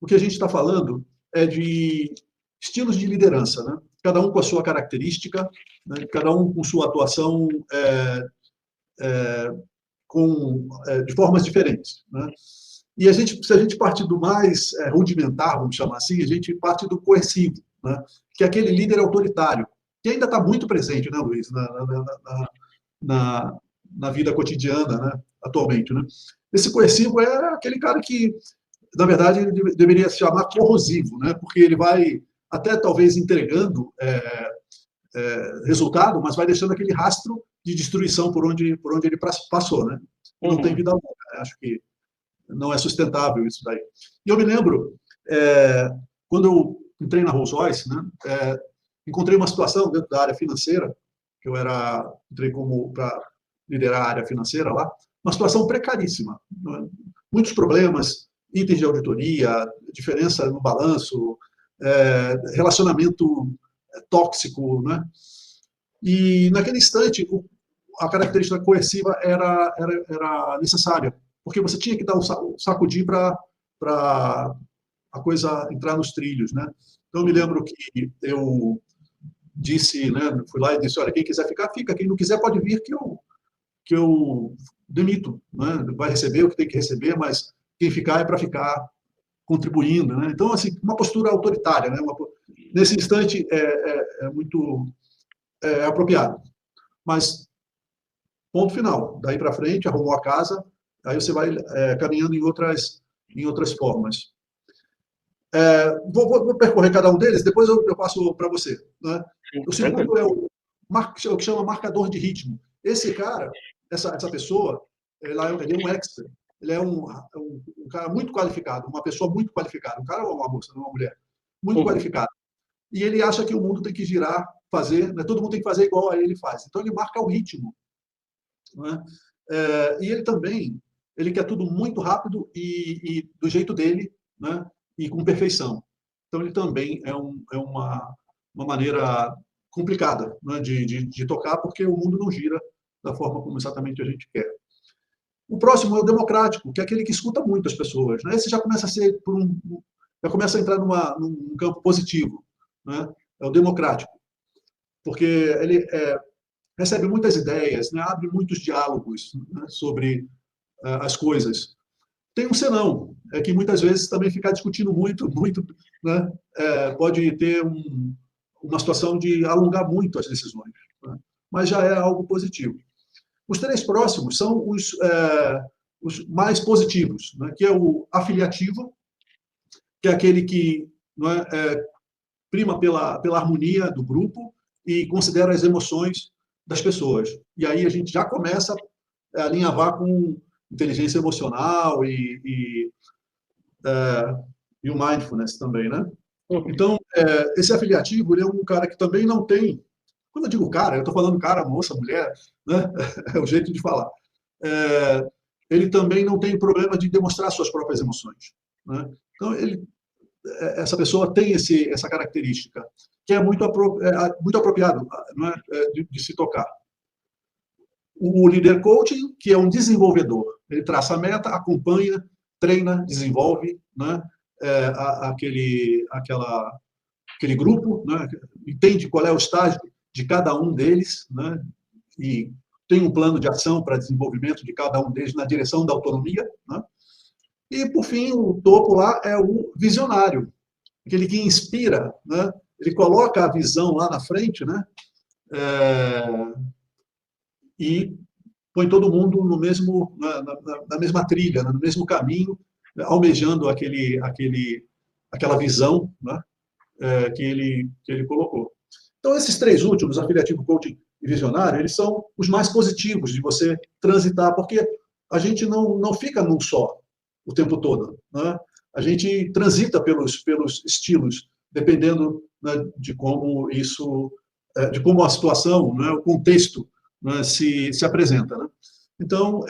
o que a gente está falando é de estilos de liderança, né? Cada um com a sua característica, né? Cada um com sua atuação de formas diferentes, né? E se a gente partir do mais rudimentar, vamos chamar assim, a gente parte do coercivo, né? Que é aquele líder autoritário, que ainda está muito presente, né, Luiz, na vida cotidiana, né, atualmente, né? Esse coercivo é aquele cara que, na verdade, ele deveria se chamar corrosivo, né? Porque ele vai até talvez entregando resultado, mas vai deixando aquele rastro de destruição por onde ele passou, né? E não tem vida longa. Acho que não é sustentável isso daí. E eu me lembro, quando eu entrei na Rolls-Royce, né, encontrei uma situação dentro da área financeira, que eu entrei para liderar a área financeira lá, uma situação precaríssima, né? Muitos problemas, itens de auditoria, diferença no balanço, relacionamento tóxico, né? E naquele instante a característica coerciva era necessária, porque você tinha que dar um sacudir para a coisa entrar nos trilhos, né? Então eu me lembro que eu disse, né, fui lá e disse, olha, quem quiser ficar, fica, quem não quiser pode vir que eu demito, né? Vai receber o que tem que receber, mas quem ficar é para ficar contribuindo, né? Então, assim, uma postura autoritária, né? Nesse instante é muito apropriado. Mas, ponto final. Daí para frente, arrumou a casa, aí você vai caminhando em outras formas. Vou percorrer cada um deles, depois eu passo para você, né? O segundo é o que chama marcador de ritmo. Esse cara, essa pessoa, ele é um expert, ele é um cara muito qualificado, uma pessoa muito qualificada, um cara ou uma moça, não uma mulher, muito qualificado. E ele acha que o mundo tem que girar, fazer, né? Todo mundo tem que fazer igual a ele faz. Então ele marca o ritmo, né? E ele também, ele quer tudo muito rápido e do jeito dele, né? E com perfeição. Então ele também é uma maneira complicada, né? de tocar, porque o mundo não gira da forma como exatamente a gente quer. O próximo é o democrático, que é aquele que escuta muito as pessoas, né? Esse já começa a ser já começa a entrar num campo positivo, né? É o democrático, porque ele recebe muitas ideias, né? Abre muitos diálogos, né? Sobre as coisas. Tem um senão, que muitas vezes também ficar discutindo muito, né? Pode ter uma situação de alongar muito as decisões, né? Mas já é algo positivo. Os 3 próximos são os mais positivos, né? Que é o afiliativo, que é aquele que, não prima pela harmonia do grupo e considera as emoções das pessoas. E aí a gente já começa a alinhavar com inteligência emocional e o mindfulness também, né? Então, esse afiliativo, ele é um cara que também não tem... Quando eu digo cara, eu estou falando cara, moça, mulher, né? É o jeito de falar. Ele também não tem problema de demonstrar suas próprias emoções, né? Então, essa pessoa tem essa característica, que é muito apropriado, não é? De se tocar. O líder coaching, que é um desenvolvedor. Ele traça a meta, acompanha, treina, desenvolve, né? Aquele grupo, né? Entende qual é o estágio de cada um deles, né? E tem um plano de ação para desenvolvimento de cada um deles na direção da autonomia, né? E, por fim, o topo lá é o visionário, aquele que inspira, né? Ele coloca a visão lá na frente, né? E põe todo mundo na mesma trilha, no mesmo caminho, almejando aquela visão, né? Que ele colocou. Então, esses 3 últimos, afiliativo, coaching e visionário, eles são os mais positivos de você transitar, porque a gente não fica num só o tempo todo, né? A gente transita pelos estilos, dependendo, né, de como a situação, né, o contexto, né, se apresenta, né? Então,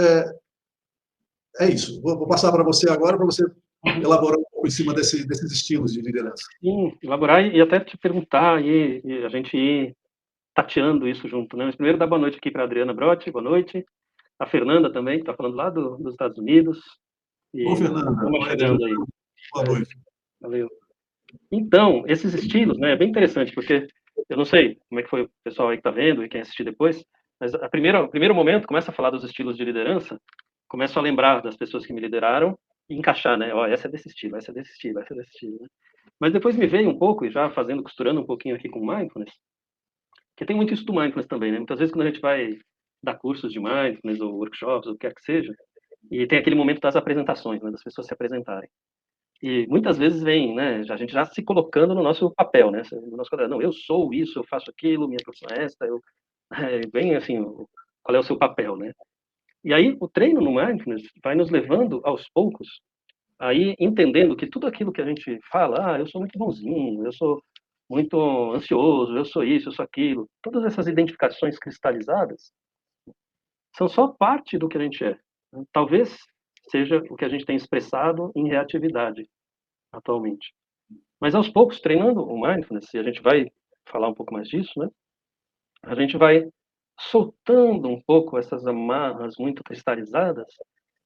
é isso. Vou passar para você agora, para você elaborar um pouco em cima desses estilos de liderança. Sim, elaborar e até te perguntar, e a gente ir tateando isso junto, né? Mas primeiro, dar boa noite aqui para a Adriana Brotti, boa noite. A Fernanda também, que está falando lá dos Estados Unidos. Ô, Fernanda. Vamos chegando aí. Boa noite. Valeu. Então, esses estilos, né, é bem interessante, porque eu não sei como é que foi o pessoal aí que está vendo e quem assistir depois, mas o primeiro momento começa a falar dos estilos de liderança, começo a lembrar das pessoas que me lideraram e encaixar, né? Ó, essa é desse estilo, essa é desse estilo, essa é desse estilo, né? Mas depois me veio um pouco, e já costurando um pouquinho aqui com mindfulness, que tem muito isso do mindfulness também, né? Muitas vezes quando a gente vai dar cursos de mindfulness ou workshops, ou o que quer que seja, e tem aquele momento das apresentações, né, das pessoas se apresentarem. E muitas vezes vem, né, a gente já se colocando no nosso papel, né, no nosso quadrado, não, eu sou isso, eu faço aquilo, minha profissão é esta, bem assim, qual é o seu papel, né? E aí o treino no mindfulness vai nos levando aos poucos, aí entendendo que tudo aquilo que a gente fala, eu sou muito bonzinho, eu sou muito ansioso, eu sou isso, eu sou aquilo, todas essas identificações cristalizadas são só parte do que a gente é. Talvez seja o que a gente tem expressado em reatividade atualmente. Mas aos poucos, treinando o mindfulness, e a gente vai falar um pouco mais disso, né? A gente vai soltando um pouco essas amarras muito cristalizadas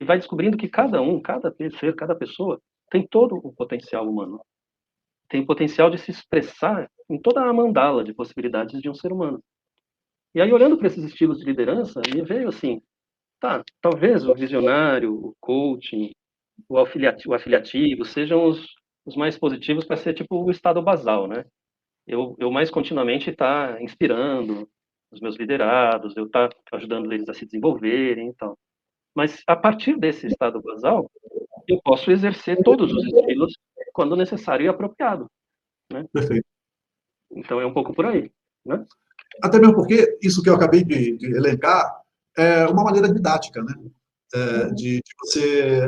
e vai descobrindo que cada um, cada ser, cada pessoa tem todo o potencial humano. Tem o potencial de se expressar em toda a mandala de possibilidades de um ser humano. E aí, olhando para esses estilos de liderança, me veio assim, tá, talvez o visionário, o coaching, o afiliativo sejam os mais positivos para ser tipo o estado basal, né? Eu mais continuamente estar inspirando os meus liderados, eu estar ajudando eles a se desenvolverem e tal. Mas a partir desse estado basal, eu posso exercer todos os estilos quando necessário e apropriado, né? Perfeito. Então é um pouco por aí, né? Até mesmo porque isso que eu acabei de elencar é uma maneira didática, né? De você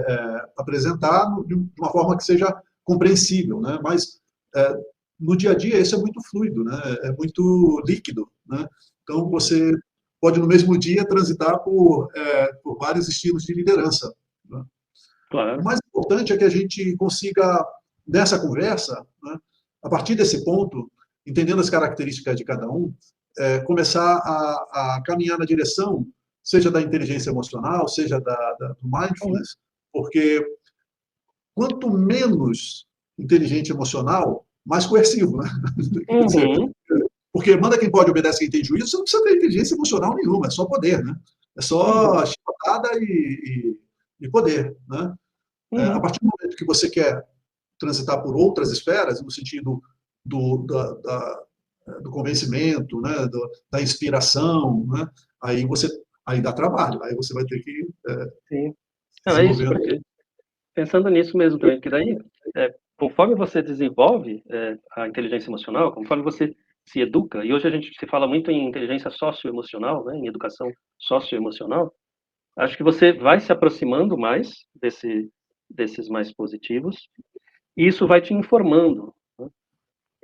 apresentar de uma forma que seja compreensível, né? Mas no dia a dia isso é muito fluido, né? É muito líquido, né? Então você pode no mesmo dia transitar por vários estilos de liderança, né? O Claro. mais importante é que a gente consiga, nessa conversa, né, a partir desse ponto, entendendo as características de cada um, começar a caminhar na direção, seja da inteligência emocional, seja do mindfulness, porque quanto menos inteligente emocional, mais coercivo, né? Quer dizer, Uhum. porque manda quem pode, obedece quem tem juízo, você não precisa ter inteligência emocional nenhuma, é só poder, né? É só chicotada e poder, né? A Uhum. partir do momento que você quer transitar por outras esferas, no sentido do, da, da, do convencimento, né, da inspiração, né, aí dá trabalho, aí você vai ter que Sim. Não, é isso, desenvolver. porque pensando nisso mesmo também, porque daí, conforme você desenvolve a inteligência emocional, conforme você se educa, e hoje a gente se fala muito em inteligência socioemocional, né, em educação socioemocional, acho que você vai se aproximando mais desses mais positivos, e isso vai te informando, né?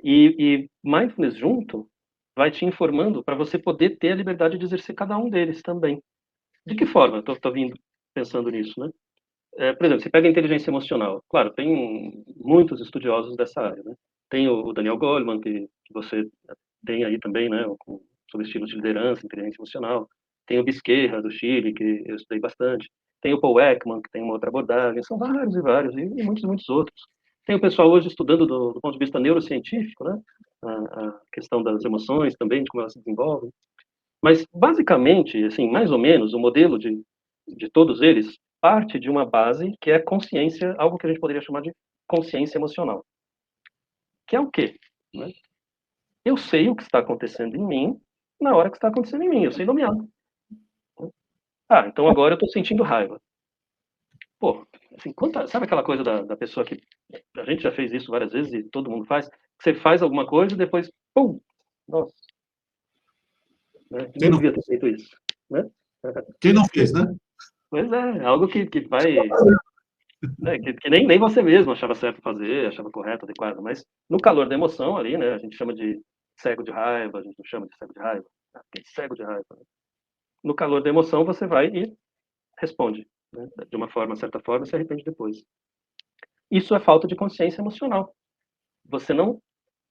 E mindfulness junto vai te informando para você poder ter a liberdade de exercer cada um deles também. De que forma? Estou vindo pensando nisso, né? Por exemplo, você pega a inteligência emocional. Claro, tem muitos estudiosos dessa área, né? Tem o Daniel Goleman, que você tem aí também, né? Sobre estilos de liderança, inteligência emocional. Tem o Bisquerra, do Chile, que eu estudei bastante. Tem o Paul Ekman, que tem uma outra abordagem. São vários e vários, e muitos, muitos outros. Tem o pessoal hoje estudando do ponto de vista neurocientífico, né? A questão das emoções também, de como elas se desenvolvem. Mas, basicamente, assim, mais ou menos, o modelo de todos eles parte de uma base que é consciência, algo que a gente poderia chamar de consciência emocional. Que é o quê? Né? Eu sei o que está acontecendo em mim na hora que está acontecendo em mim, eu sei nomear. Então agora eu estou sentindo raiva. Pô, assim, sabe aquela coisa da pessoa que a gente já fez isso várias vezes e todo mundo faz? Que você faz alguma coisa e depois, pum, nossa, né? Quem Não não, devia ter feito isso, né? quem não fez, né? Pois é algo que vai. Que nem você mesmo achava certo fazer, achava correto, adequado, mas no calor da emoção ali, né, a gente chama de cego de raiva, a gente não chama de cego de raiva, aquele cego de raiva. Né? No calor da emoção você vai e responde, né, de uma forma, certa forma, e se arrepende depois. Isso é falta de consciência emocional. Você não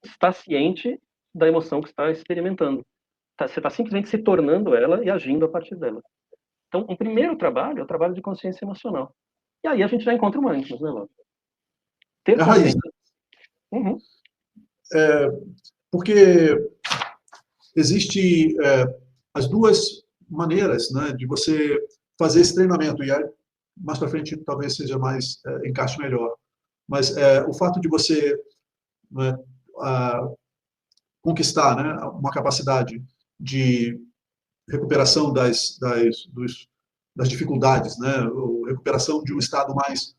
está ciente da emoção que está experimentando. Você está simplesmente se tornando ela e agindo a partir dela. Então, um primeiro trabalho é o trabalho de consciência emocional. E aí a gente já encontra o mindfulness, né, Ló? Ter É a raiz, consciência. né? Uhum. Porque existe as duas maneiras, né, de você fazer esse treinamento, e aí, mais para frente talvez seja mais, encaixe melhor. Mas o fato de você, né, conquistar, né, uma capacidade de recuperação das dificuldades, né, ou recuperação de um estado mais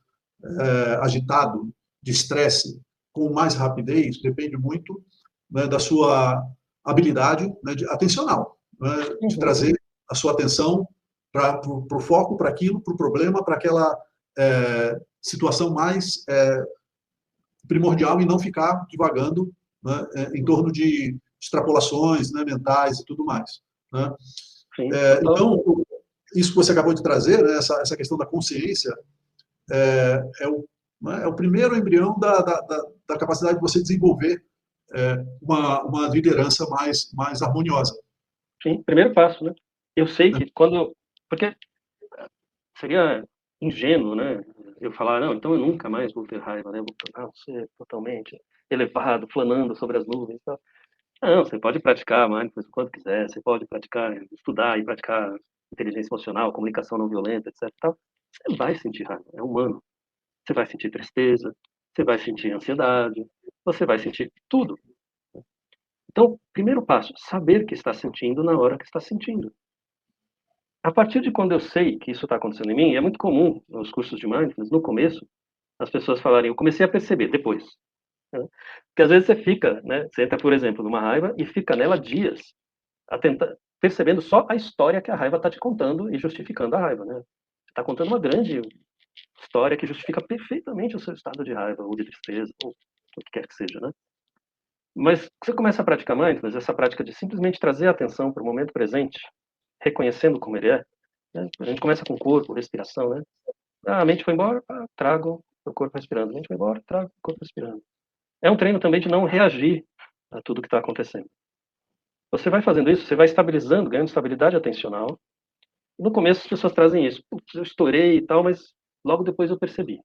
agitado, de estresse, com mais rapidez, depende muito, né, da sua habilidade, né, atencional, né, de trazer a sua atenção para o foco, para aquilo, para o problema, para aquela situação mais primordial e não ficar divagando, né, em torno de extrapolações, né, mentais e tudo mais. Né? Sim, Então, isso que você acabou de trazer, né, essa questão da consciência, é o primeiro embrião da capacidade de você desenvolver uma liderança mais harmoniosa. sim, primeiro passo, né? Eu sei que quando... Porque seria ingênuo, né? Eu falar, não, então eu nunca mais vou ter raiva, né? Vou tornar você totalmente elevado, planando sobre as nuvens e tal. Não, você pode praticar mindfulness o quanto quiser, você pode praticar, estudar e praticar inteligência emocional, comunicação não violenta, etc. Tal. Você vai sentir raiva, é humano. Você vai sentir tristeza, você vai sentir ansiedade, você vai sentir tudo. Então, primeiro passo, saber que está sentindo na hora que está sentindo. A partir de quando eu sei que isso está acontecendo em mim, é muito comum nos cursos de mindfulness, no começo, as pessoas falarem, eu comecei a perceber, depois. Né? Porque às vezes você fica, né, você entra, por exemplo, numa raiva e fica nela dias, percebendo só a história que a raiva está te contando e justificando a raiva. Né? Você está contando uma grande história que justifica perfeitamente o seu estado de raiva, ou de tristeza, ou o que quer que seja. Né? Mas você começa a praticar mindfulness, essa prática de simplesmente trazer a atenção para o momento presente, reconhecendo como ele é. Né? A gente começa com o corpo, respiração, né? A mente foi embora, trago o corpo respirando. A mente foi embora, trago o corpo respirando. É um treino também de não reagir a tudo que está acontecendo. Você vai fazendo isso, você vai estabilizando, ganhando estabilidade atencional. No começo as pessoas trazem isso. Putz, eu estourei e tal, mas logo depois eu percebi.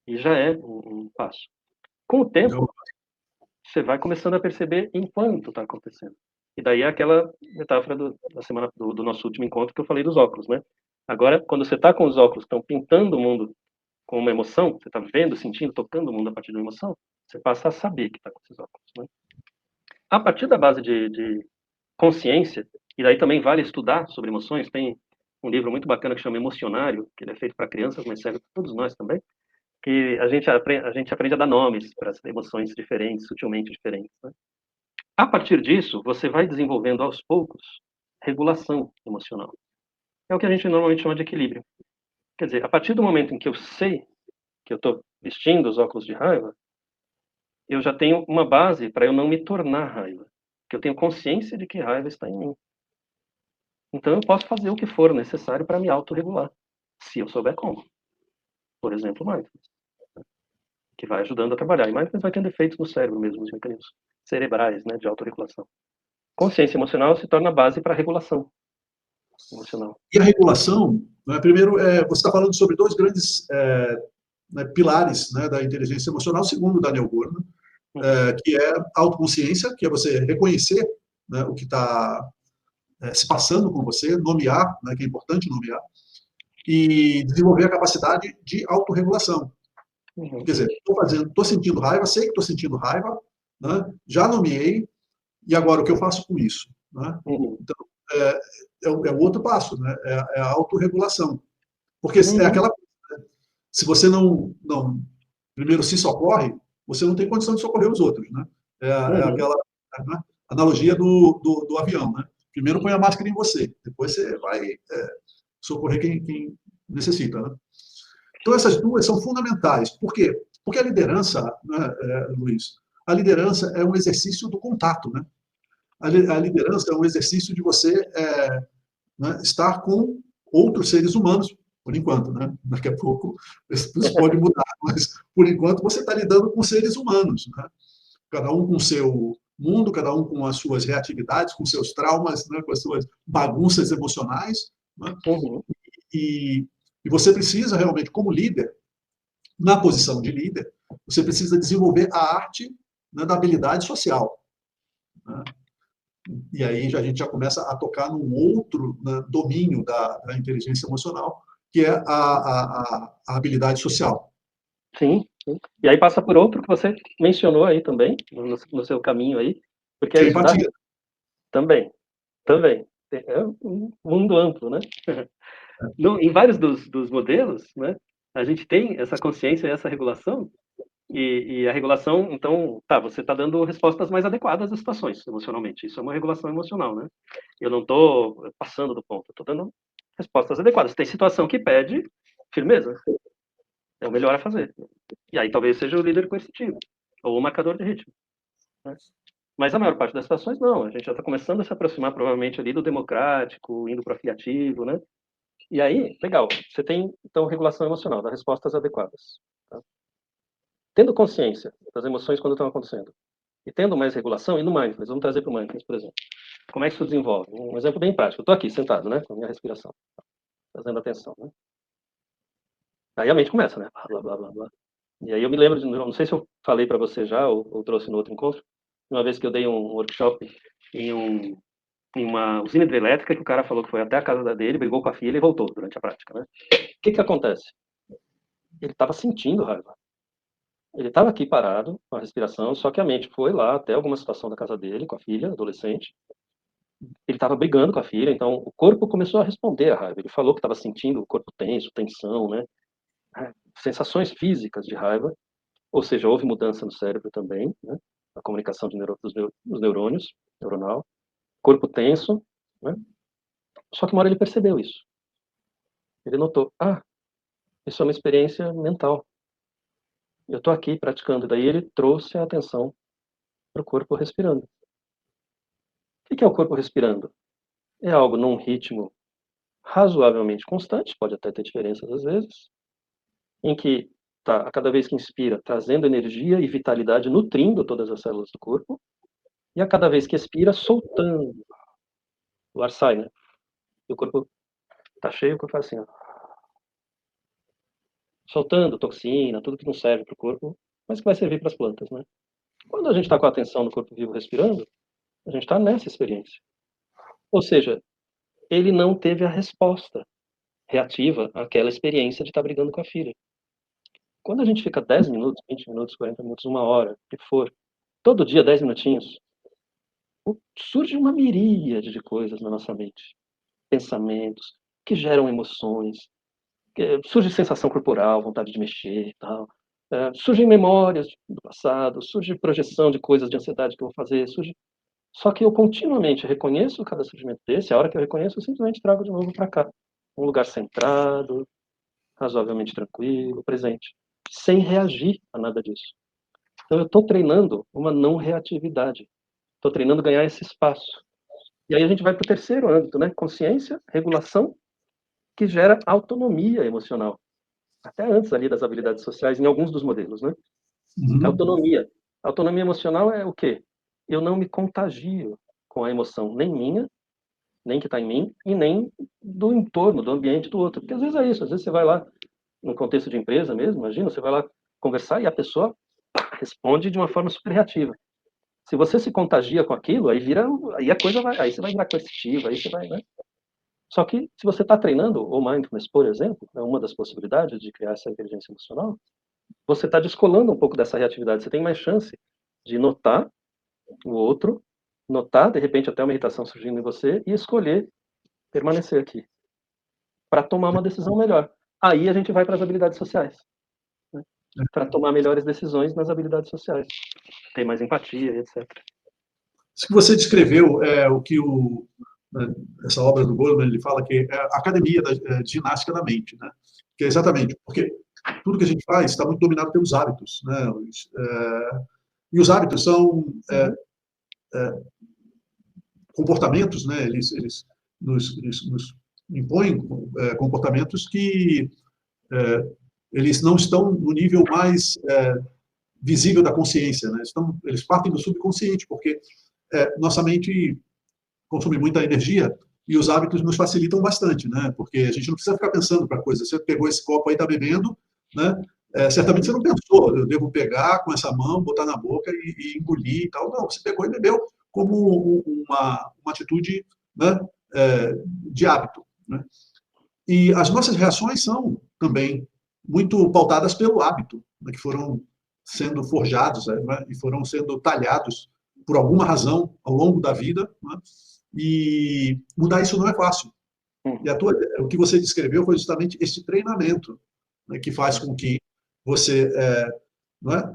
E já é um passo. Com o tempo, você vai começando a perceber enquanto está acontecendo. E daí é aquela metáfora da semana do nosso último encontro que eu falei dos óculos, né? Agora, quando você está com os óculos que estão pintando o mundo com uma emoção, você está vendo, sentindo, tocando o mundo a partir de uma emoção, você passa a saber que está com esses óculos, né? A partir da base de consciência, e daí também vale estudar sobre emoções, tem um livro muito bacana que chama Emocionário, que ele é feito para crianças, mas serve para todos nós também, que a gente aprende a dar nomes para as emoções diferentes, sutilmente diferentes. Né? A partir disso, você vai desenvolvendo aos poucos regulação emocional. É o que a gente normalmente chama de equilíbrio. Quer dizer, a partir do momento em que eu sei que eu estou vestindo os óculos de raiva, eu já tenho uma base para eu não me tornar raiva. Que eu tenho consciência de que raiva está em mim. Então eu posso fazer o que for necessário para me autorregular, se eu souber como. Por exemplo, mindfulness, que vai ajudando a trabalhar. E mindfulness vai tendo efeitos no cérebro mesmo, os mecanismos cerebrais, né, de autorregulação. Consciência emocional se torna a base para a regulação emocional. E a regulação, né, primeiro, você está falando sobre dois grandes né, pilares, né, da inteligência emocional, segundo o Daniel Goleman, que é a autoconsciência, que é você reconhecer, né, o que está se passando com você, nomear, né, que é importante nomear, e desenvolver a capacidade de autorregulação. Quer dizer, estou sentindo raiva, sei que estou sentindo raiva, né, já nomeei, e agora o que eu faço com isso? Né? Então, é o outro passo, né? É a autorregulação. Porque é aquela coisa, né? Se você não primeiro se socorre, você não tem condição de socorrer os outros, né? É aquela né, analogia do avião, né? Primeiro põe a máscara em você, depois você vai socorrer quem necessita, né? Então essas duas são fundamentais. Por quê? Porque a liderança, né, Luiz, a liderança é um exercício do contato, né? A liderança é um exercício de você né, estar com outros seres humanos, por enquanto, né? Daqui a pouco isso pode mudar, mas por enquanto você está lidando com seres humanos, né? Cada um com o seu mundo, cada um com as suas reatividades, com seus traumas, né, com as suas bagunças emocionais, né? E você precisa realmente, como líder, na posição de líder, você precisa desenvolver a arte, né, da habilidade social. Né? E aí a gente já começa a tocar num outro, né, domínio da inteligência emocional, que é a habilidade social. Sim, sim. E aí passa por outro que você mencionou aí também, no seu caminho aí, porque Que é é a estudar empatia. também, também. É um mundo amplo, né? Em vários dos modelos, né, a gente tem essa consciência e essa regulação, e a regulação, então, tá, você está dando respostas mais adequadas às situações, emocionalmente. Isso é uma regulação emocional, né? Eu não estou passando do ponto, eu estou dando respostas adequadas. Tem situação que pede firmeza, é o melhor a fazer. E aí talvez seja o líder coercitivo, ou o marcador de ritmo, né? Mas a maior parte das situações, não. A gente já está começando a se aproximar, provavelmente, ali do democrático, indo para o afiliativo, né? E aí, legal, você tem, então, regulação emocional, dá respostas adequadas. Tá? Tendo consciência das emoções quando estão acontecendo, e tendo mais regulação, e no mindfulness, vamos trazer para o mindfulness, por exemplo. Como é que isso desenvolve? Um exemplo bem prático. Eu estou aqui, sentado, né, com a minha respiração, fazendo atenção, né? Aí a mente começa, né? Blá, blá, blá, blá. E aí eu me lembro, não sei se eu falei para você já, ou trouxe no outro encontro, uma vez que eu dei um workshop em uma usina hidrelétrica, que o cara falou que foi até a casa dele, brigou com a filha e voltou durante a prática, né? O que acontece? Ele estava sentindo raiva. Ele estava aqui parado, com a respiração, só que a mente foi lá até alguma situação da casa dele, com a filha, adolescente. Ele estava brigando com a filha, então o corpo começou a responder à raiva. Ele falou que estava sentindo o corpo tenso, tensão, né? Sensações físicas de raiva, ou seja, houve mudança no cérebro também, né? A comunicação dos neurônios, neuronal. Corpo tenso, né? Só que uma hora ele percebeu isso. Ele notou, isso é uma experiência mental. Eu estou aqui praticando. Daí ele trouxe a atenção para o corpo respirando. O que é o corpo respirando? É algo num ritmo razoavelmente constante, pode até ter diferenças às vezes, em que está, a cada vez que inspira, trazendo energia e vitalidade, nutrindo todas as células do corpo, e a cada vez que expira, soltando. O ar sai, né? E o corpo está cheio, o corpo faz assim, ó. Soltando toxina, tudo que não serve para o corpo, mas que vai servir para as plantas, né? Quando a gente está com a atenção no corpo vivo respirando, a gente está nessa experiência. Ou seja, ele não teve a resposta reativa àquela experiência de estar brigando com a filha. Quando a gente fica 10 minutos, 20 minutos, 40 minutos, uma hora, o que for, todo dia 10 minutinhos, surge uma miríade de coisas na nossa mente. Pensamentos que geram emoções, surge sensação corporal, vontade de mexer e tal. Surgem memórias do passado, surge projeção de coisas de ansiedade que eu vou fazer, surge... Só que eu continuamente reconheço cada surgimento desse, a hora que eu reconheço, eu simplesmente trago de novo para cá. Um lugar centrado, razoavelmente tranquilo, presente, sem reagir a nada disso. Então eu estou treinando uma não reatividade. Estou treinando ganhar esse espaço. E aí a gente vai para o terceiro âmbito, né? Consciência, regulação, que gera autonomia emocional. Até antes ali das habilidades sociais, em alguns dos modelos, né? Autonomia. Autonomia emocional é o quê? Eu não me contagio com a emoção, nem minha, nem que está em mim, e nem do entorno, do ambiente do outro. Porque às vezes é isso, às vezes você vai lá, no contexto de empresa mesmo, imagina, você vai lá conversar e a pessoa responde de uma forma super reativa. Se você se contagia com aquilo, aí a coisa vai, aí você vai virar coercitiva, aí você vai, né? Só que se você está treinando o mindfulness, por exemplo, é uma das possibilidades de criar essa inteligência emocional, você está descolando um pouco dessa reatividade, você tem mais chance de notar o outro, notar, de repente, até uma irritação surgindo em você e escolher permanecer aqui para tomar uma decisão melhor. Aí a gente vai para as habilidades sociais, né? Para tomar melhores decisões nas habilidades sociais, ter mais empatia, etc. Isso que você descreveu é o que essa obra do Goleman ele fala que é a academia da ginástica da mente, né? Que é exatamente porque tudo que a gente faz está muito dominado pelos hábitos, né? E os hábitos são comportamentos, né? Eles nos impõem comportamentos que eles não estão no nível mais visível da consciência, né? Eles partem do subconsciente, porque nossa mente consome muita energia e os hábitos nos facilitam bastante, né? Porque a gente não precisa ficar pensando para coisa. Você pegou esse copo aí, está bebendo, né? certamente você não pensou, eu devo pegar com essa mão, botar na boca e engolir e tal. Não, você pegou e bebeu como uma atitude, né, de hábito. Né? E as nossas reações são também muito pautadas pelo hábito, né, que foram sendo forjados, né, e foram sendo talhados por alguma razão ao longo da vida, né, e mudar isso não é fácil. E o que você descreveu foi justamente esse treinamento, né, que faz com que você não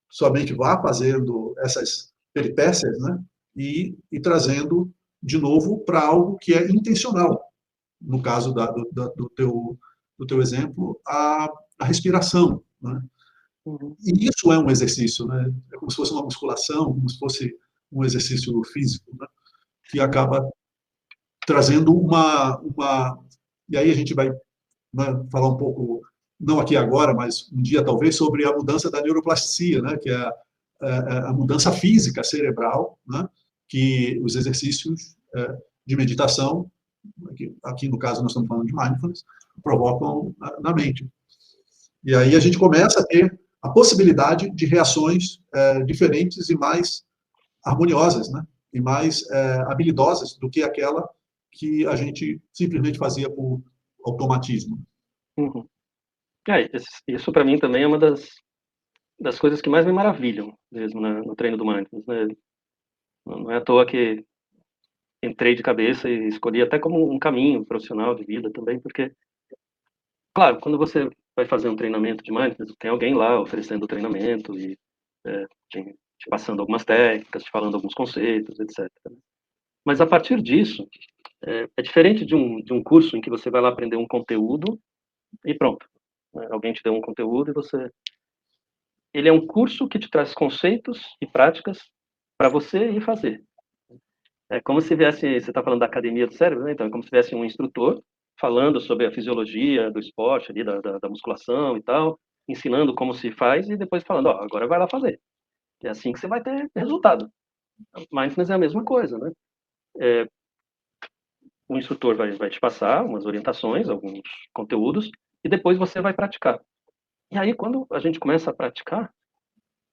somente vá fazendo essas peripécias, né, e trazendo de novo para algo que é intencional. No caso do teu exemplo, a respiração. Né? E isso é um exercício, né? É como se fosse uma musculação, como se fosse um exercício físico, né? Que acaba trazendo E aí a gente vai, né, falar um pouco, não aqui agora, mas um dia talvez, sobre a mudança da neuroplasticia, né? Que é a mudança física cerebral, né? Que os exercícios de meditação, aqui no caso nós estamos falando de mindfulness, provocam na mente. E aí a gente começa a ter a possibilidade de reações diferentes e mais harmoniosas, né? E mais habilidosas do que aquela que a gente simplesmente fazia por automatismo. Uhum. Isso para mim também é uma das coisas que mais me maravilham mesmo no treino do mindfulness, né? Não é à toa que entrei de cabeça e escolhi até como um caminho profissional de vida também, porque, claro, quando você vai fazer um treinamento de mindfulness, tem alguém lá oferecendo o treinamento e te passando algumas técnicas, te falando alguns conceitos, etc. Mas a partir disso, é diferente de um curso em que você vai lá aprender um conteúdo e pronto. Alguém te deu um conteúdo e você... Ele é um curso que te traz conceitos e práticas para você ir fazer. É como se viesse, você está falando da academia do cérebro, né? Então é como se viesse um instrutor falando sobre a fisiologia do esporte, ali, da musculação e tal, ensinando como se faz e depois falando, ó, agora vai lá fazer. É assim que você vai ter resultado. Mindfulness é a mesma coisa, né? O instrutor vai te passar umas orientações, alguns conteúdos, e depois você vai praticar. E aí, quando a gente começa a praticar,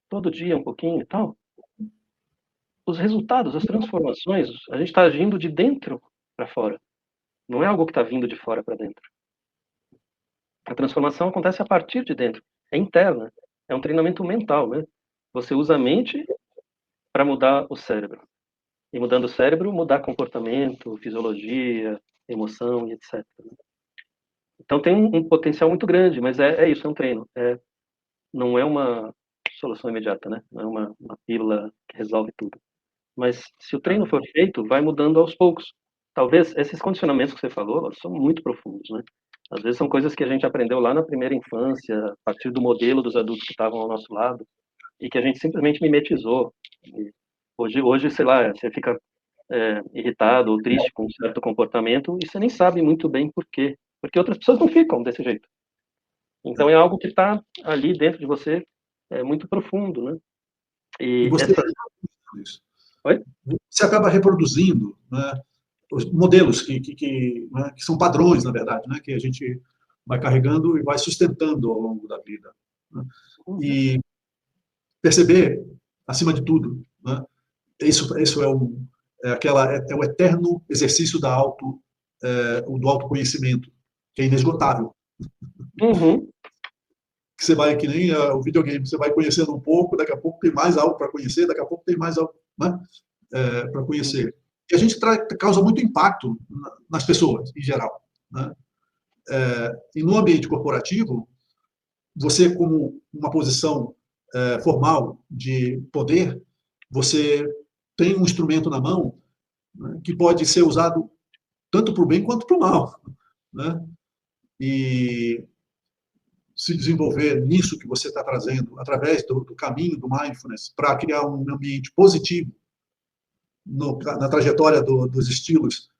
todo dia um pouquinho e tal, os resultados, as transformações, a gente está agindo de dentro para fora. Não é algo que está vindo de fora para dentro. A transformação acontece a partir de dentro. É interna. É um treinamento mental, né? Você usa a mente para mudar o cérebro. E mudando o cérebro, mudar comportamento, fisiologia, emoção e etc. Então tem um potencial muito grande, mas é isso, é um treino. Não é uma solução imediata, né? Não é uma pílula que resolve tudo. Mas se o treino for feito, vai mudando aos poucos. Talvez esses condicionamentos que você falou são muito profundos, né? Às vezes são coisas que a gente aprendeu lá na primeira infância, a partir do modelo dos adultos que estavam ao nosso lado, e que a gente simplesmente mimetizou. E hoje, sei lá, você fica irritado ou triste com um certo comportamento e você nem sabe muito bem por quê. Porque outras pessoas não ficam desse jeito. Então é algo que está ali dentro de você, muito profundo, né? E você isso. Oi? Você acaba reproduzindo, né, os modelos né, que são padrões, na verdade, né, que a gente vai carregando e vai sustentando ao longo da vida. Né? E perceber, acima de tudo, né, isso é o eterno exercício do autoconhecimento, que é inesgotável. Uhum. Que você vai, que nem o videogame, você vai conhecendo um pouco, daqui a pouco tem mais algo para conhecer, daqui a pouco tem mais algo, né, para conhecer. E a gente causa muito impacto nas pessoas, em geral. Né? E no ambiente corporativo, você, como uma posição formal de poder, você tem um instrumento na mão, né, que pode ser usado tanto para o bem quanto para o mal. Né? E se desenvolver nisso que você está trazendo, através do caminho do mindfulness, para criar um ambiente positivo na trajetória dos estilos,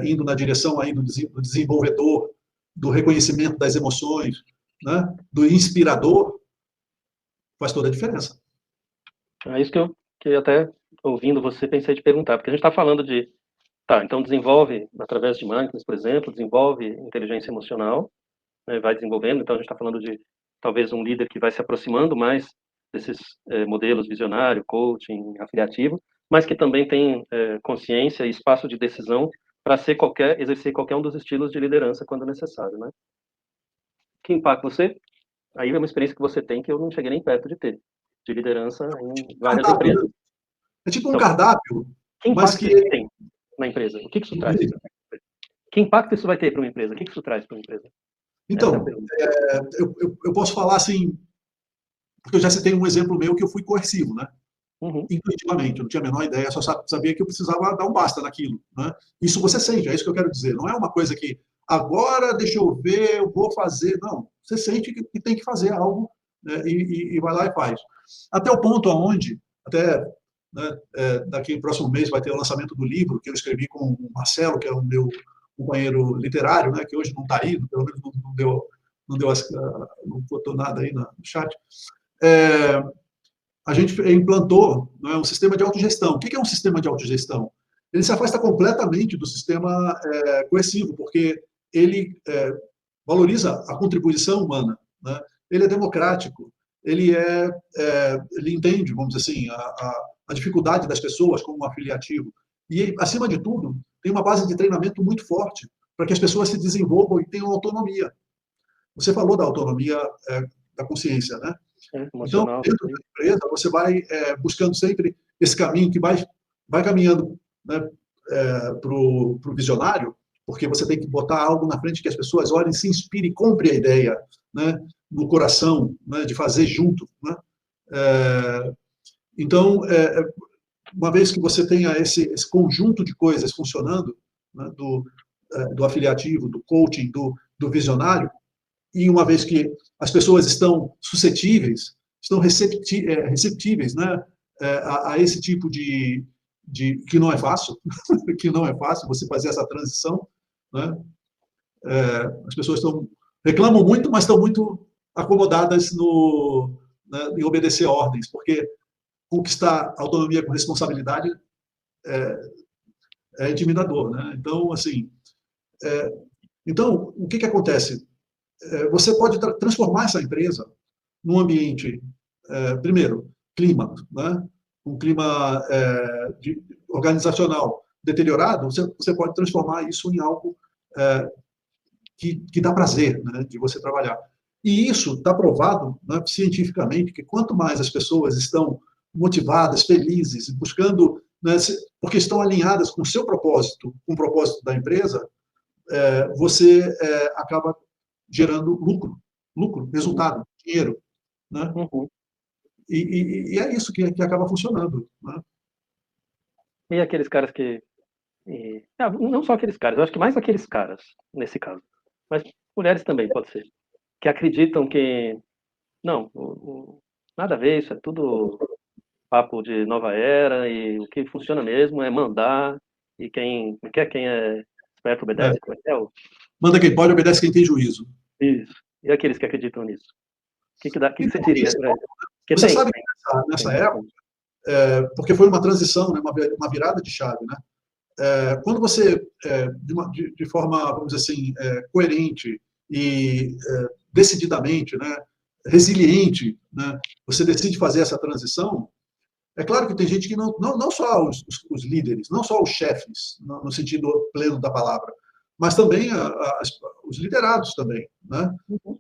indo na direção aí do desenvolvedor, do reconhecimento das emoções, né, do inspirador, faz toda a diferença. É isso que eu até, ouvindo você, pensei de perguntar, porque a gente está falando de, então desenvolve, através de mindfulness, por exemplo, desenvolve inteligência emocional, né, vai desenvolvendo, então a gente está falando de talvez um líder que vai se aproximando mais desses modelos visionário, coaching, afiliativo, mas que também tem consciência e espaço de decisão para exercer qualquer um dos estilos de liderança quando necessário, né? Que impacto você? Aí é uma experiência que você tem que eu não cheguei nem perto de ter, de liderança em várias Cardápio, empresas. né? É tipo um Então, cardápio, que mas impacto que... isso tem na empresa? O que isso traz? Que impacto isso vai ter para uma empresa? O que isso traz para uma empresa? Essa é a Então, pergunta. eu posso falar assim, porque eu já citei um exemplo meu que eu fui coercivo, né? Uhum. Intuitivamente, eu não tinha a menor ideia, só sabia que eu precisava dar um basta naquilo, né? Isso você sente, é isso que eu quero dizer. Não é uma coisa que agora deixa eu ver, eu vou fazer. Não, você sente que tem que fazer algo, né? E vai lá e faz. Até o ponto aonde, até, né, daqui no próximo mês vai ter o lançamento do livro que eu escrevi com o Marcelo, que é o meu companheiro literário, né? Que hoje não está aí, pelo menos não botou nada aí no chat. A gente implantou, não é, um sistema de autogestão. O que é um sistema de autogestão? Ele se afasta completamente do sistema coercivo, porque ele valoriza a contribuição humana, né? Ele é democrático, ele entende, vamos dizer assim, a dificuldade das pessoas como um afiliativo. E, acima de tudo, tem uma base de treinamento muito forte para que as pessoas se desenvolvam e tenham autonomia. Você falou da autonomia da consciência, né? Então, Emocional. dentro da empresa, você vai buscando sempre esse caminho que vai caminhando, né, para o visionário, porque você tem que botar algo na frente que as pessoas olhem, se inspirem, comprem a ideia, né, no coração, né, de fazer junto. Né? Então, uma vez que você tenha esse conjunto de coisas funcionando, né, do afiliativo, do coaching, do visionário, e uma vez que as pessoas estão suscetíveis, estão receptíveis, né, a esse tipo que não é fácil, que não é fácil você fazer essa transição, né? As pessoas reclamam muito, mas estão muito acomodadas né, em obedecer ordens, porque conquistar autonomia com responsabilidade é intimidador, né? Então, assim, o que acontece? Você pode transformar essa empresa num ambiente, primeiro, clima, né? Um clima organizacional deteriorado, você pode transformar isso em algo que dá prazer, né, de você trabalhar. E isso está provado, né, cientificamente, que quanto mais as pessoas estão motivadas, felizes, buscando, né, porque estão alinhadas com o seu propósito, com o propósito da empresa, você acaba gerando lucro, resultado, dinheiro, né? Uhum. E é isso que acaba funcionando, né? E aqueles caras que... não só aqueles caras, eu acho que mais aqueles caras, nesse caso. Mas mulheres também, pode ser. Que acreditam que... Não, nada a ver, isso é tudo papo de nova era, e o que funciona mesmo é mandar, e quem é esperto obedece, como é que é? Manda quem pode, obedece quem tem juízo. Isso. E aqueles que acreditam nisso? O que você Então, diria para eles? Porque você tem. sabe que nessa época, porque foi uma transição, né, uma virada de chave, né? Quando você, de forma, vamos dizer assim, coerente e decididamente, né, resiliente, né, você decide fazer essa transição, é claro que tem gente que não só os líderes, não só os chefes, no sentido pleno da palavra, mas também os liderados também, né? Uhum.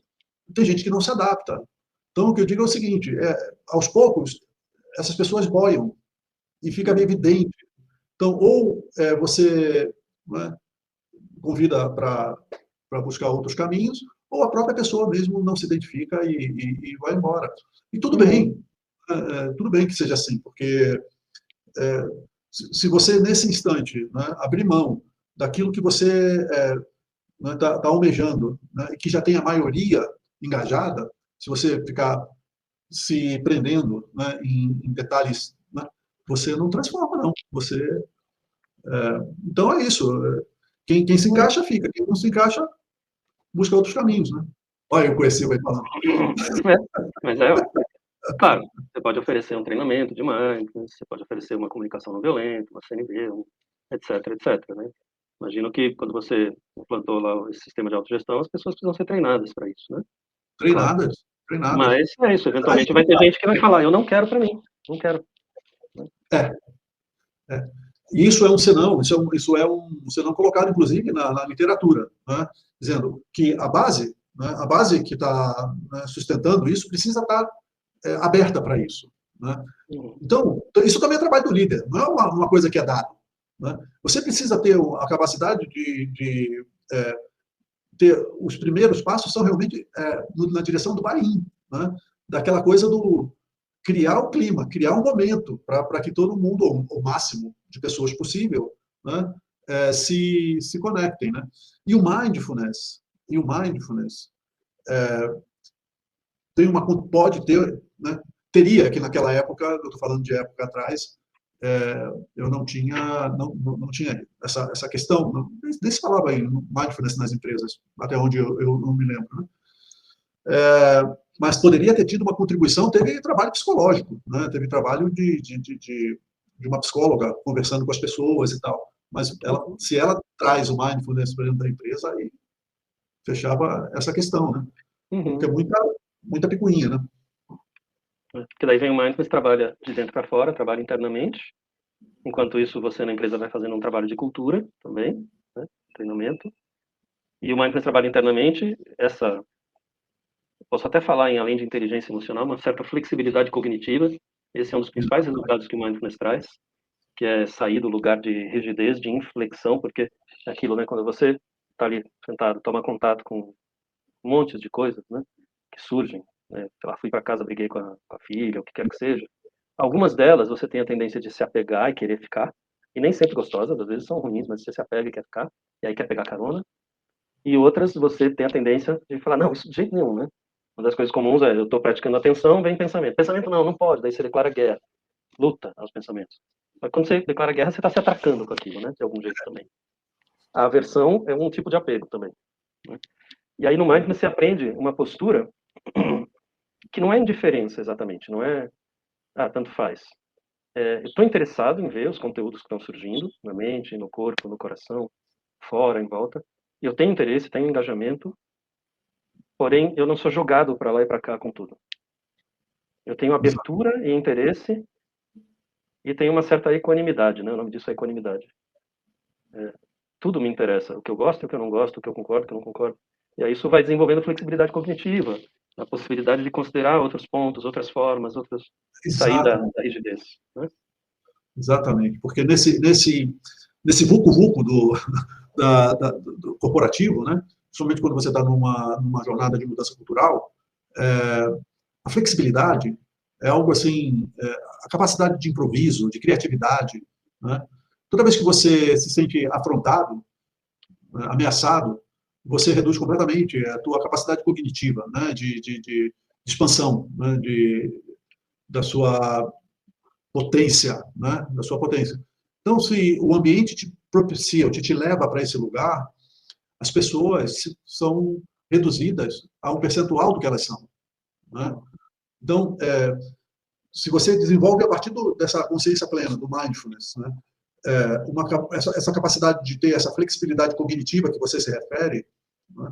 Tem gente que não se adapta. Então, o que eu digo é o seguinte, aos poucos, essas pessoas boiam e fica evidente. Então, ou você, né, convida para buscar outros caminhos, ou a própria pessoa mesmo não se identifica e vai embora. E tudo bem que seja assim, porque se você, nesse instante, né, abrir mão daquilo que você está almejando, né, e que já tem a maioria engajada, se você ficar se prendendo, né, em detalhes, né, você não transforma, não. Então é isso. Quem se encaixa, fica. Quem não se encaixa, busca outros caminhos. Né? Olha, eu conheci, vai falando. Mas claro, você pode oferecer um treinamento de mindfulness, você pode oferecer uma comunicação não violenta, uma CNV, etc, etc, né? Imagino que quando você implantou lá esse sistema de autogestão, as pessoas precisam ser treinadas para isso, né? Claro. Treinadas. treinadas. Mas é isso, eventualmente vai ter gente que vai falar, eu não quero para mim, não quero. E isso é um senão, isso é um senão colocado, inclusive, na literatura, né? Dizendo que a base, né, a base que está, né, sustentando isso precisa estar aberta para isso. Né? Então, isso também é trabalho do líder, não é uma coisa que é dada. Né? Você precisa ter a capacidade de ter os primeiros passos são realmente na direção do buy-in, né? Daquela coisa do criar o clima, criar um momento para que todo mundo, ou o máximo de pessoas possível, né, se conectem. Né? E o mindfulness tem pode ter, né, teria, que naquela época, eu estou falando de época atrás, eu não tinha essa questão, nem se falava em mindfulness nas empresas, até onde eu não me lembro. Né? Mas poderia ter tido uma contribuição, teve trabalho psicológico, né? Teve trabalho de uma psicóloga conversando com as pessoas e tal. Mas se ela traz o mindfulness para dentro da empresa, aí fechava essa questão, né? Porque é muita picuinha, né? Porque daí vem o mindfulness, trabalha de dentro para fora, trabalha internamente. Enquanto isso, você na empresa vai fazendo um trabalho de cultura também, né? Treinamento. E o mindfulness trabalha internamente, posso até falar em além de inteligência emocional, uma certa flexibilidade cognitiva. Esse é um dos principais resultados que o mindfulness traz, que é sair do lugar de rigidez, de inflexão, porque é aquilo, né? Quando você está ali sentado, toma contato com montes de coisas, né? Que surgem, né? Sei lá, fui para casa, briguei com a filha, o que quer que seja. Algumas delas você tem a tendência de se apegar e querer ficar, e nem sempre gostosas, às vezes são ruins, mas você se apega e quer ficar, e aí quer pegar carona. E outras você tem a tendência de falar, não, isso de jeito nenhum, né? Uma das coisas comuns é, eu estou praticando atenção, vem pensamento. Pensamento não pode, daí você declara guerra, luta aos pensamentos. Mas quando você declara guerra, você está se atracando com aquilo, né? De algum jeito também. A aversão é um tipo de apego também. Né? E aí no mindfulness você aprende uma postura que não é indiferença exatamente, não é, tanto faz. Eu estou interessado em ver os conteúdos que estão surgindo na mente, no corpo, no coração, fora, em volta. Eu tenho interesse, tenho engajamento, porém eu não sou jogado para lá e para cá com tudo. Eu tenho abertura e interesse e tenho uma certa equanimidade, né? O nome disso é equanimidade. Tudo me interessa, o que eu gosto e o que eu não gosto, o que eu concordo e o que eu não concordo. E aí isso vai desenvolvendo flexibilidade cognitiva, a possibilidade de considerar outros pontos, outras formas, sair da rigidez. Né? Exatamente, porque nesse vucu-vucu do corporativo, né? Principalmente quando você está numa jornada de mudança cultural, a flexibilidade é algo assim, a capacidade de improviso, de criatividade, né? Toda vez que você se sente afrontado, né, ameaçado, você reduz completamente a tua capacidade cognitiva, né? De expansão, né? Da sua potência, né? Da sua potência. Então, se o ambiente te propicia, ou te leva para esse lugar, as pessoas são reduzidas a um percentual do que elas são. Né? Então, se você desenvolve a partir dessa consciência plena, do mindfulness, né? Essa capacidade de ter essa flexibilidade cognitiva que você se refere, né?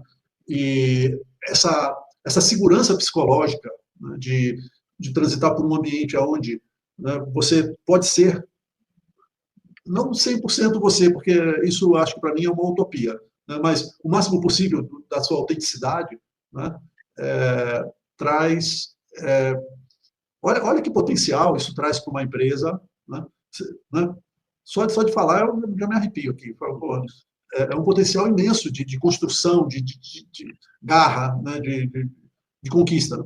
E essa segurança psicológica, né? De transitar por um ambiente onde, né, você pode ser, não 100% você, porque isso acho que para mim é uma utopia, né? Mas o máximo possível da sua autenticidade, né? Traz. Olha que potencial isso traz para uma empresa. Né? Né? Só de falar, eu já me arrepio aqui. É um potencial imenso de construção, de garra, né? de conquista. Né?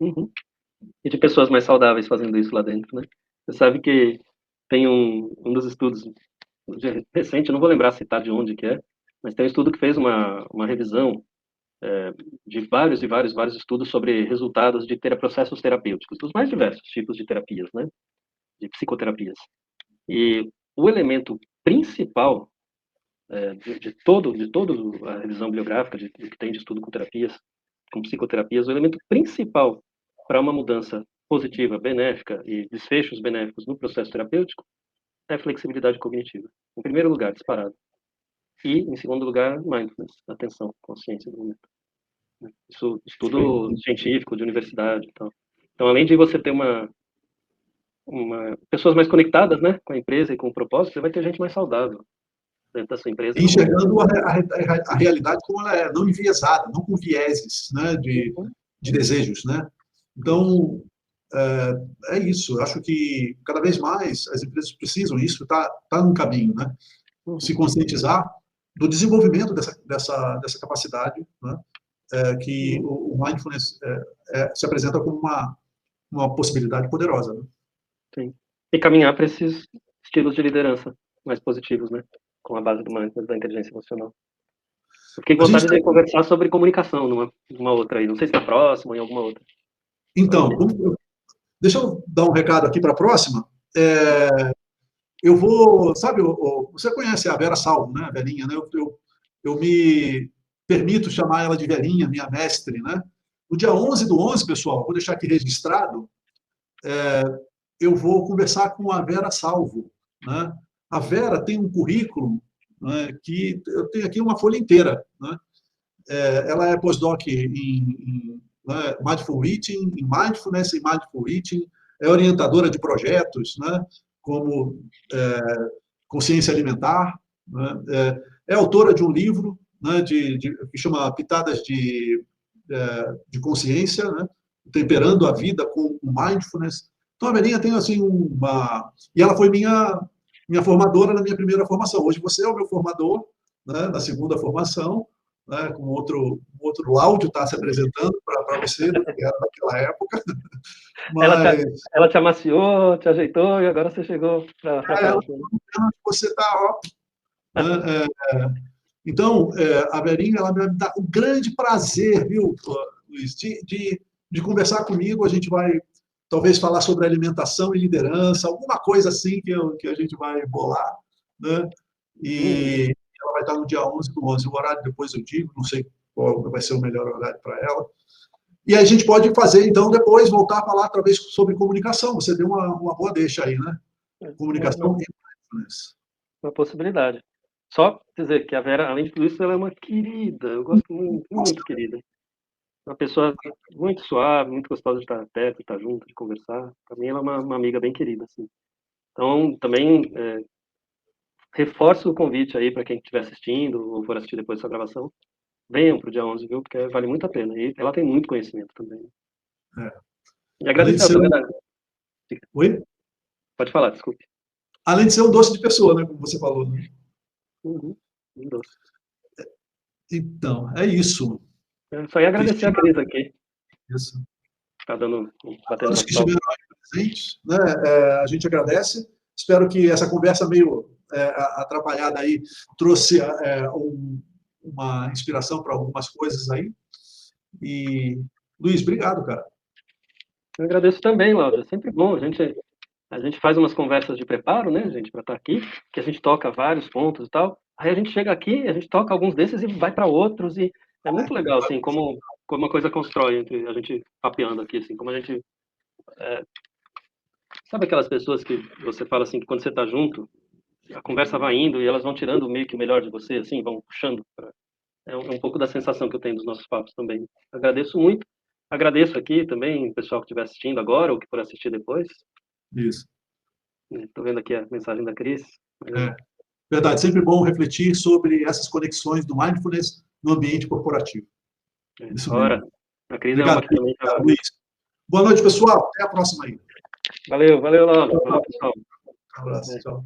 Uhum. E de pessoas mais saudáveis fazendo isso lá dentro, né? Você sabe que tem um dos estudos recente, eu não vou lembrar citar de onde que é, mas tem um estudo que fez uma revisão de vários e vários estudos sobre resultados de processos terapêuticos, dos mais diversos tipos de terapias, né? De psicoterapias. E o elemento principal de todo a revisão bibliográfica de que tem de estudo com terapias, com psicoterapias, o elemento principal para uma mudança positiva, benéfica e desfechos benéficos no processo terapêutico é a flexibilidade cognitiva. Em primeiro lugar, disparado. E, em segundo lugar, mindfulness, atenção, consciência do momento. Isso, estudo científico de universidade. Então, além de você ter pessoas mais conectadas, né, com a empresa e com o propósito, você vai ter gente mais saudável dentro da sua empresa. Enxergando a realidade como ela é, não enviesada, não com vieses, né, de desejos, né? Então, é isso. Eu acho que cada vez mais as empresas precisam, isso está no caminho, né? Se conscientizar do desenvolvimento dessa capacidade, né? Que o mindfulness se apresenta como uma possibilidade poderosa. Né? Sim. E caminhar para esses estilos de liderança mais positivos, né? Com a base do mindfulness, da inteligência emocional. Eu fiquei com vontade de conversar sobre comunicação numa outra aí. Não sei se na próxima ou em alguma outra. Então, deixa eu dar um recado aqui para a próxima. Eu vou, sabe, você conhece a Vera Salvo, né, a Verinha, né? Eu me permito chamar ela de Verinha, minha mestre, né? No dia 11/11, pessoal, vou deixar aqui registrado, eu vou conversar com a Vera Salvo, né? A Vera tem um currículo, né, que eu tenho aqui uma folha inteira, né? Ela é postdoc em Mindful Eating, em Mindfulness e Mindful Eating, é orientadora de projetos, né, como Consciência Alimentar, né, é autora de um livro, né, que chama Pitadas de Consciência, né, Temperando a Vida com Mindfulness. Então, a Verinha tem assim e ela foi minha formadora na minha primeira formação. Hoje você é o meu formador, né, na segunda formação, né, com outro Láudio está se apresentando para você, que era daquela época. Mas... Ela te amaciou, te ajeitou, e agora você chegou para você está, então, a Verinha, ela me dá um grande prazer, viu, Luiz, de conversar comigo. A gente vai, talvez, falar sobre alimentação e liderança, alguma coisa assim que a gente vai bolar, né? E ela vai estar no dia 11/11. O horário depois eu digo, não sei qual vai ser o melhor horário para ela. E aí a gente pode fazer, então, depois, voltar a falar, talvez, sobre comunicação. Você deu uma boa deixa aí, né? Comunicação e mindfulness. Uma possibilidade. Só dizer que a Vera, além de tudo isso, ela é uma querida. Eu gosto muito, muito querida. Uma pessoa muito suave, muito gostosa de estar perto, de estar junto, de conversar. Para mim, ela é uma amiga bem querida, assim. Então, também reforço o convite aí para quem estiver assistindo ou for assistir depois dessa gravação. Venham para o dia 11, viu? Porque vale muito a pena. E ela tem muito conhecimento também. E agradecer a Vera. Oi? Pode falar, desculpe. Além de ser um doce de pessoa, né? Como você falou. Né? Um doce. Então, é isso. Só ia agradecer a Cris aqui. Isso. Tá batendo todos que estiveram aí presentes, né? A gente agradece. Espero que essa conversa meio atrapalhada aí trouxe uma inspiração para algumas coisas aí. E, Luiz, obrigado, cara. Eu agradeço também, Laura. É sempre bom. A gente faz umas conversas de preparo, né, gente, para estar aqui, que a gente toca vários pontos e tal. Aí a gente chega aqui, a gente toca alguns desses e vai para outros. E é muito legal, assim, como uma coisa constrói entre a gente papeando aqui, assim, como a gente... Sabe aquelas pessoas que você fala assim, que quando você está junto, a conversa vai indo e elas vão tirando meio que o melhor de você, assim, vão puxando. É um pouco da sensação que eu tenho dos nossos papos também. Agradeço muito. Agradeço aqui também o pessoal que estiver assistindo agora ou que for assistir depois. Isso. Estou vendo aqui a mensagem da Cris. Verdade, sempre bom refletir sobre essas conexões do mindfulness no ambiente corporativo. Isso mesmo. A Cris Obrigado, é uma que também tá... Luiz. Boa noite, pessoal. Até a próxima aí. Valeu, Laura. Valeu, pessoal. Um abraço, tchau.